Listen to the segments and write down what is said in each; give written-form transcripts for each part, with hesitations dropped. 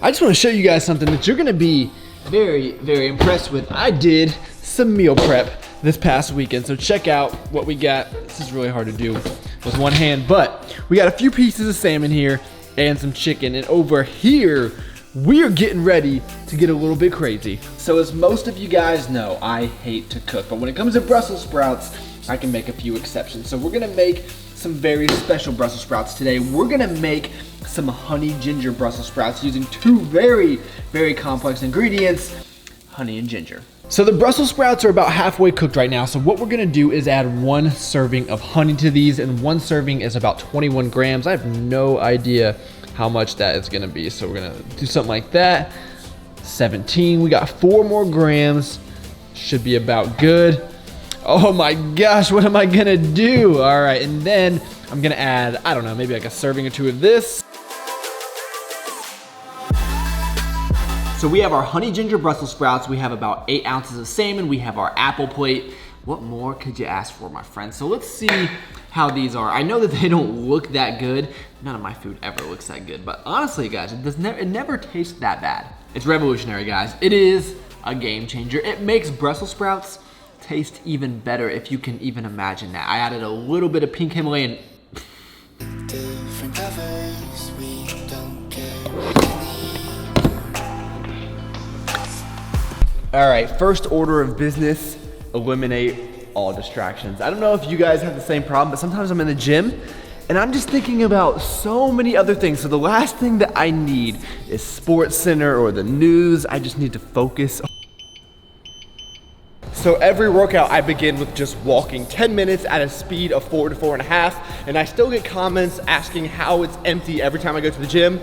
I just want to show you guys something that you're going to be very, very impressed with. I did some meal prep this past weekend, so check out what we got. This is really hard to do with one hand, but we got a few pieces of salmon here and some chicken, and over here we are getting ready to get a little bit crazy. So as most of you guys know, I hate to cook, but when it comes to Brussels sprouts, I can make a few exceptions. So we're gonna make some very special Brussels sprouts today. We're gonna make some honey ginger Brussels sprouts using two very, very complex ingredients, honey and ginger. So the Brussels sprouts are about halfway cooked right now. So what we're gonna do is add 1 serving of honey to these, and 1 serving is about 21 grams. I have no idea how much that is gonna be. So we're gonna do something like that. 17, we got 4 more grams. Should be about good. Oh my gosh, what am I gonna do? All right, and then I'm gonna add, I don't know, maybe like a serving or 2 of this. So we have our honey ginger Brussels sprouts. We have about 8 ounces of salmon. We have our apple plate. What more could you ask for, my friend? So let's see how these are. I know that they don't look that good. None of my food ever looks that good, but honestly, guys, it never tastes that bad. It's revolutionary, guys. It is a game changer. It makes Brussels sprouts taste even better, if you can even imagine that. I added a little bit of pink Himalayan. All right, first order of business, eliminate all distractions. I don't know if you guys have the same problem, but sometimes I'm in the gym and I'm just thinking about so many other things. So the last thing that I need is Sports Center or the news. I just need to focus. So every workout I begin with just walking 10 minutes at a speed of 4 to 4.5, and I still get comments asking how it's empty every time I go to the gym.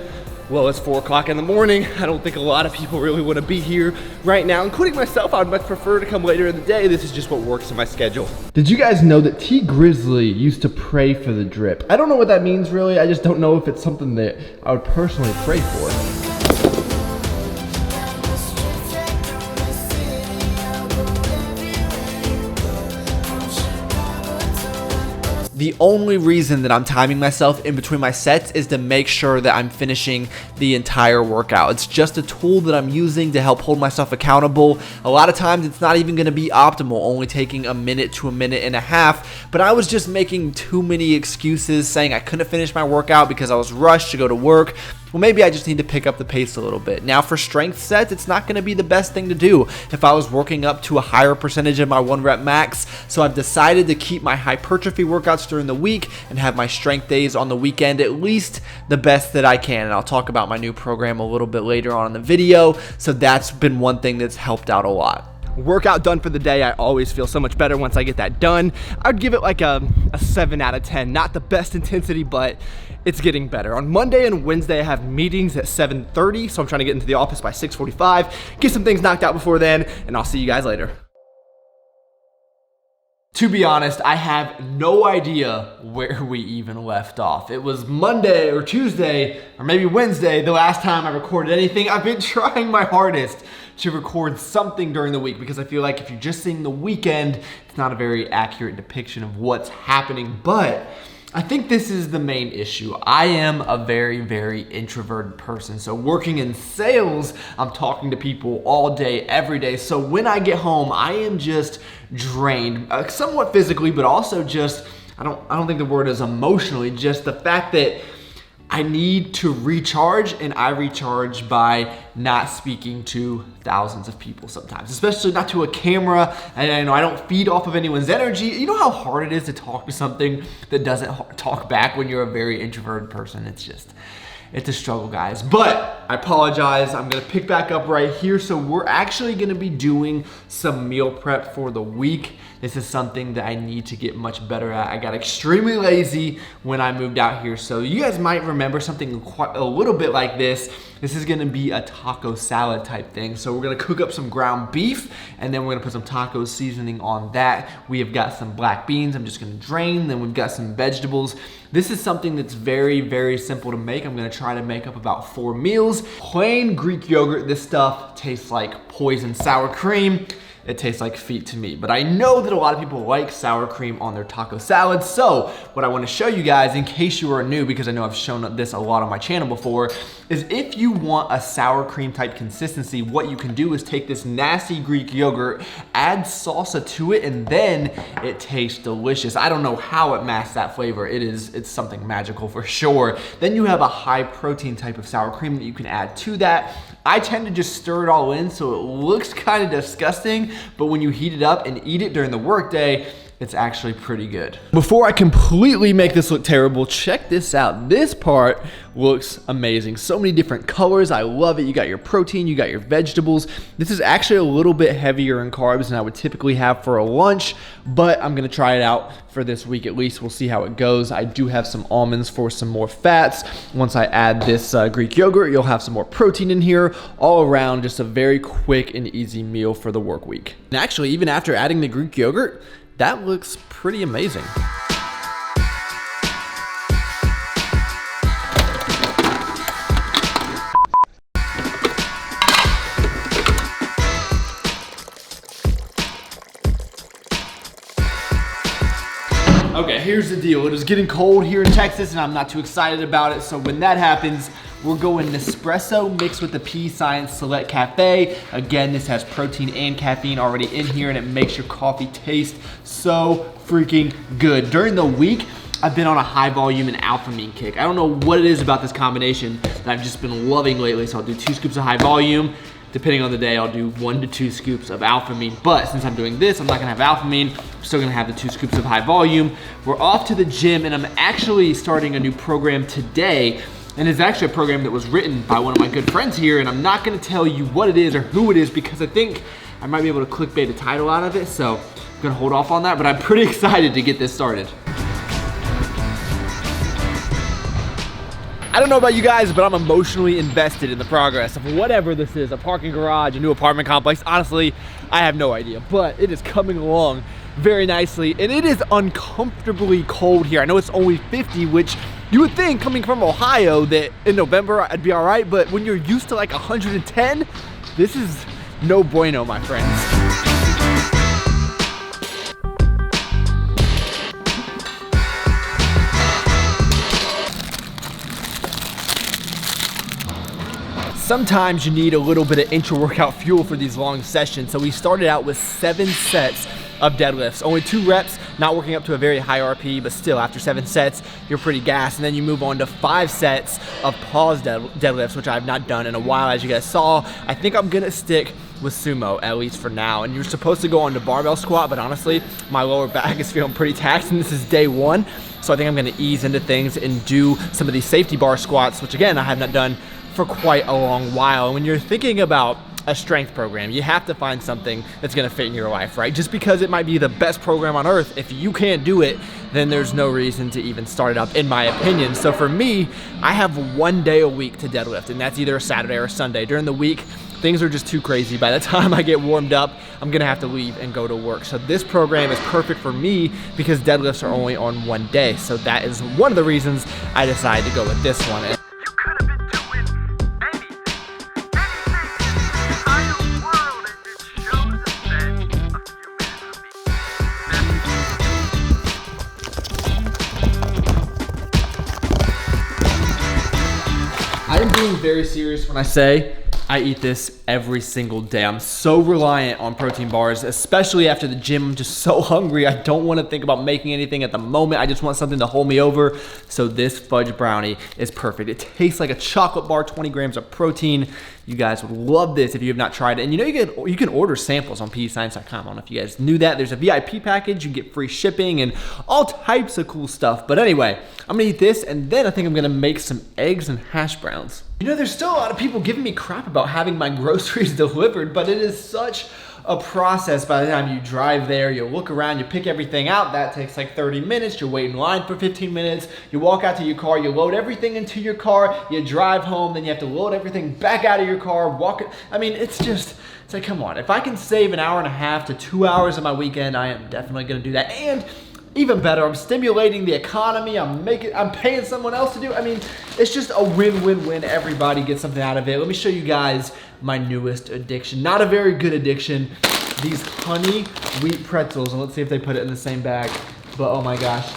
Well, it's 4 o'clock in the morning. I don't think a lot of people really want to be here right now, including myself. I'd much prefer to come later in the day. This is just what works in my schedule. Did you guys know that T. Grizzly used to pray for the drip? I don't know what that means really. I just don't know if it's something that I would personally pray for. The only reason that I'm timing myself in between my sets is to make sure that I'm finishing the entire workout. It's just a tool that I'm using to help hold myself accountable. A lot of times it's not even gonna be optimal, only taking a minute to a minute and a half, but I was just making too many excuses saying I couldn't finish my workout because I was rushed to go to work. Well, maybe I just need to pick up the pace a little bit. Now for strength sets, it's not gonna be the best thing to do if I was working up to a higher percentage of my 1 rep max. So I've decided to keep my hypertrophy workouts during the week and have my strength days on the weekend, at least the best that I can. And I'll talk about my new program a little bit later on in the video. So that's been one thing that's helped out a lot. Workout done for the day. I always feel so much better once I get that done. I'd give it like a 7 out of 10. Not the best intensity, but it's getting better. On Monday and Wednesday, I have meetings at 7:30, so I'm trying to get into the office by 6:45, get some things knocked out before then, and I'll see you guys later. To be honest, I have no idea where we even left off. It was Monday or Tuesday, or maybe Wednesday, the last time I recorded anything. I've been trying my hardest to record something during the week because I feel like if you're just seeing the weekend, it's not a very accurate depiction of what's happening, but I think this is the main issue. I am a very, very introverted person. So working in sales, I'm talking to people all day, every day. So when I get home, I am just drained, somewhat physically, but also just, I don't think the word is emotionally, just the fact that I need to recharge, and I recharge by not speaking to thousands of people sometimes, especially not to a camera. And I don't feed off of anyone's energy. You know how hard it is to talk to something that doesn't talk back when you're a very introverted person? It's a struggle, guys. But I apologize. I'm gonna pick back up right here. So we're actually gonna be doing some meal prep for the week. This is something that I need to get much better at. I got extremely lazy when I moved out here. So you guys might remember something quite a little bit like this. This is gonna be a taco salad type thing. So we're gonna cook up some ground beef, and then we're gonna put some taco seasoning on that. We have got some black beans I'm just gonna drain. Then we've got some vegetables. This is something that's very, very simple to make. I'm gonna try to make up about 4 meals. Plain Greek yogurt. This stuff tastes like poison sour cream. it tastes like feet to me. But I know that a lot of people like sour cream on their taco salad. So what I want to show you guys, in case you are new, because I know I've shown this a lot on my channel before, is if you want a sour cream type consistency, what you can do is take this nasty Greek yogurt, add salsa to it, and then it tastes delicious. I don't know how it masks that flavor. It's something magical for sure. Then you have a high protein type of sour cream that you can add to that. I tend to just stir it all in so it looks kind of disgusting, but when you heat it up and eat it during the workday, it's actually pretty good. Before I completely make this look terrible, check this out. This part looks amazing. So many different colors. I love it. You got your protein, you got your vegetables. This is actually a little bit heavier in carbs than I would typically have for a lunch, but I'm gonna try it out for this week at least. We'll see how it goes. I do have some almonds for some more fats. Once I add this Greek yogurt, you'll have some more protein in here. All around, just a very quick and easy meal for the work week. And actually, even after adding the Greek yogurt, that looks pretty amazing. Okay, here's the deal. It is getting cold here in Texas and I'm not too excited about it. So when that happens, we're going Nespresso mixed with the P Science Select Cafe. Again, this has protein and caffeine already in here and it makes your coffee taste so freaking good. During the week, I've been on a high volume and Iifym kick. I don't know what it is about this combination that I've just been loving lately. So I'll do 2 scoops of high volume. Depending on the day, I'll do 1 to 2 scoops of Iifym. But since I'm doing this, I'm not gonna have Iifym. I'm still gonna have the 2 scoops of high volume. We're off to the gym and I'm actually starting a new program today. And it's actually a program that was written by one of my good friends here, and I'm not gonna tell you what it is or who it is because I think I might be able to clickbait a title out of it, so I'm gonna hold off on that, but I'm pretty excited to get this started. I don't know about you guys, but I'm emotionally invested in the progress of whatever this is, a parking garage, a new apartment complex. Honestly, I have no idea, but it is coming along very nicely, and it is uncomfortably cold here. I know it's only 50, which you would think coming from Ohio that in November I'd be all right, but when you're used to like 110, this is no bueno, my friends. Sometimes you need a little bit of intra-workout fuel for these long sessions, so we started out with 7 sets of deadlifts. Only 2 reps, not working up to a very high RP, but still after 7 sets, you're pretty gassed. And then you move on to 5 sets of pause deadlifts, which I've not done in a while, as you guys saw. I think I'm gonna stick with sumo, at least for now. And you're supposed to go on to barbell squat, but honestly, my lower back is feeling pretty taxed, and this is day 1. So I think I'm gonna ease into things and do some of these safety bar squats, which again, I have not done for quite a long while. And when you're thinking about a strength program, you have to find something that's gonna fit in your life, right? Just because it might be the best program on earth, if you can't do it, then there's no reason to even start it up, in my opinion. So for me, I have 1 day a week to deadlift, and that's either a Saturday or a Sunday. During the week, things are just too crazy. By the time I get warmed up, I'm gonna have to leave and go to work. So this program is perfect for me because deadlifts are only on 1 day. So that is one of the reasons I decided to go with this one. I am being very serious when I say I eat this every single day. I'm so reliant on protein bars, especially after the gym. I'm just so hungry. I don't want to think about making anything at the moment. I just want something to hold me over. So this fudge brownie is perfect. It tastes like a chocolate bar, 20 grams of protein. You guys would love this if you have not tried it. And you know, you can order samples on pscience.com. I don't know if you guys knew that. There's a VIP package. You get free shipping and all types of cool stuff. But anyway, I'm gonna eat this, and then I think I'm gonna make some eggs and hash browns. You know, there's still a lot of people giving me crap about having my groceries delivered, but it is such a process. By the time you drive there, you look around, you pick everything out. That takes like 30 minutes. You wait in line for 15 minutes. You walk out to your car, you load everything into your car, you drive home, then you have to load everything back out of your car, walk it. I mean, it's like, come on. If I can save an hour and a half to 2 hours of my weekend, I am definitely gonna do that. And even better, I'm stimulating the economy, I'm paying someone else to do it. I mean, it's just a win-win-win. Everybody gets something out of it. Let me show you guys my newest addiction. Not a very good addiction, these honey wheat pretzels, and let's see if they put it in the same bag. But oh my gosh,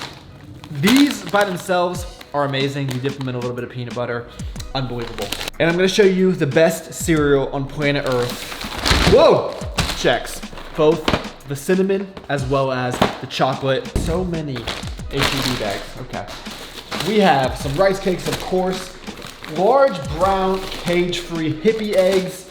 these by themselves are amazing. You dip them in a little bit of peanut butter, unbelievable. And I'm gonna show you the best cereal on planet Earth. Whoa, checks. Both the cinnamon as well as the chocolate. So many HEB bags, okay. We have some rice cakes, of course, large brown cage-free hippie eggs.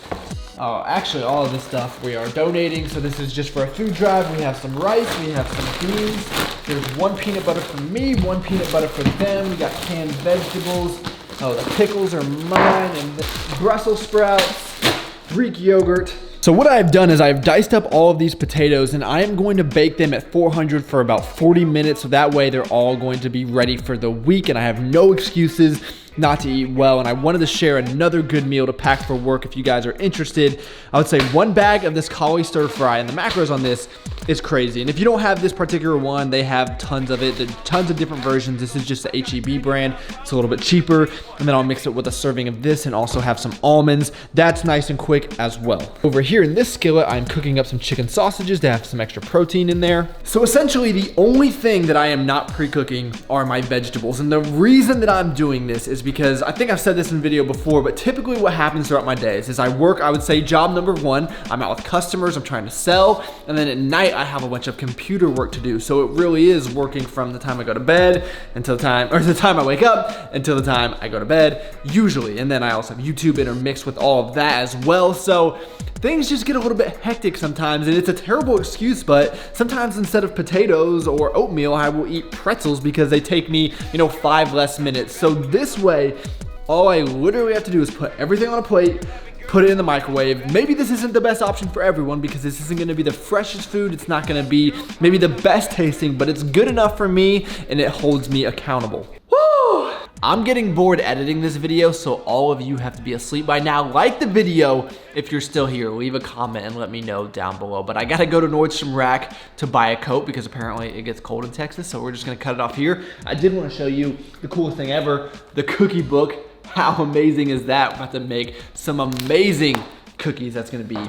Oh, actually all of this stuff we are donating, so this is just for a food drive. We have some rice, we have some beans. There's one peanut butter for me, one peanut butter for them. We got canned vegetables. Oh, the pickles are mine, and the Brussels sprouts, Greek yogurt. So what I've done is I've diced up all of these potatoes, and I am going to bake them at 400 for about 40 minutes. So that way they're all going to be ready for the week, and I have no excuses not to eat well. And I wanted to share another good meal to pack for work if you guys are interested. I would say one bag of this Collie Stir-Fry, and the macros on this is crazy. And if you don't have this particular one, they have tons of it. There are tons of different versions. This is just the HEB brand. It's a little bit cheaper. And then I'll mix it with a serving of this and also have some almonds. That's nice and quick as well. Over here in this skillet, I'm cooking up some chicken sausages to have some extra protein in there. So essentially the only thing that I am not pre-cooking are my vegetables. And the reason that I'm doing this is because I think I've said this in video before, but typically what happens throughout my days is I work, I would say job number one, I'm out with customers, I'm trying to sell, and then at night I have a bunch of computer work to do. So it really is working from the time I go to bed until the time I wake up until the time I go to bed, usually. And then I also have YouTube intermixed with all of that as well. So things just get a little bit hectic sometimes, and it's a terrible excuse, but sometimes instead of potatoes or oatmeal, I will eat pretzels because they take me, 5 less minutes. So this way, all I literally have to do is put everything on a plate, put it in the microwave. Maybe this isn't the best option for everyone because this isn't gonna be the freshest food. It's not gonna be maybe the best tasting, but it's good enough for me and it holds me accountable. Woo! I'm getting bored editing this video, so all of you have to be asleep by now. Like the video if you're still here. Leave a comment and let me know down below. But I gotta go to Nordstrom Rack to buy a coat because apparently it gets cold in Texas, so we're just gonna cut it off here. I did wanna show you the coolest thing ever, the cookie book. How amazing is that? We're about to make some amazing cookies. That's gonna be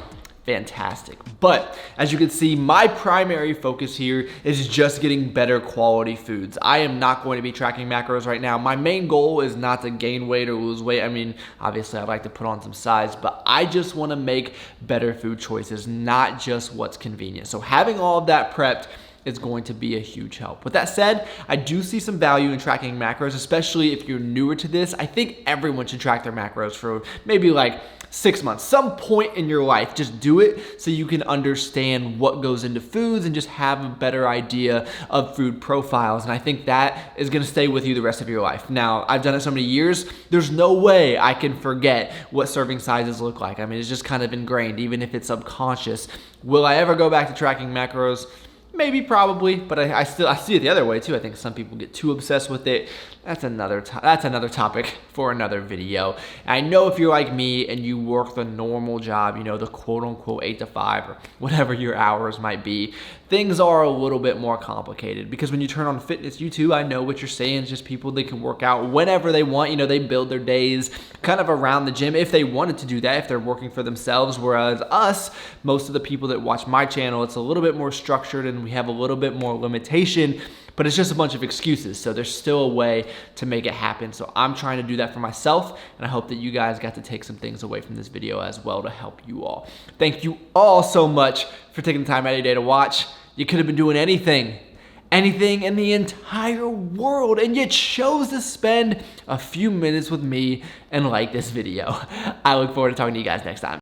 fantastic. But as you can see, my primary focus here is just getting better quality foods. I am not going to be tracking macros right now. My main goal is not to gain weight or lose weight. I mean, obviously I'd like to put on some size, but I just want to make better food choices, not just what's convenient. So having all of that prepped is going to be a huge help. With that said, I do see some value in tracking macros, especially if you're newer to this. I think everyone should track their macros for maybe like 6 months, some point in your life. Just do it so you can understand what goes into foods and just have a better idea of food profiles. And I think that is gonna stay with you the rest of your life. Now, I've done it so many years, there's no way I can forget what serving sizes look like. I mean, it's just kind of ingrained, even if it's subconscious. Will I ever go back to tracking macros? Maybe, probably, but I see it the other way too. I think some people get too obsessed with it. That's another topic for another video. And I know if you're like me and you work the normal job, the quote unquote 8 to 5 or whatever your hours might be, things are a little bit more complicated because when you turn on fitness YouTube, I know what you're saying. It's just people that can work out whenever they want. They build their days kind of around the gym if they wanted to do that, if they're working for themselves. Whereas us, most of the people that watch my channel, it's a little bit more structured and we have a little bit more limitation, but it's just a bunch of excuses. So there's still a way to make it happen. So I'm trying to do that for myself, and I hope that you guys got to take some things away from this video as well to help you all. Thank you all so much for taking the time out of your day to watch. You could have been doing anything in the entire world, and you chose to spend a few minutes with me and like this video. I look forward to talking to you guys next time.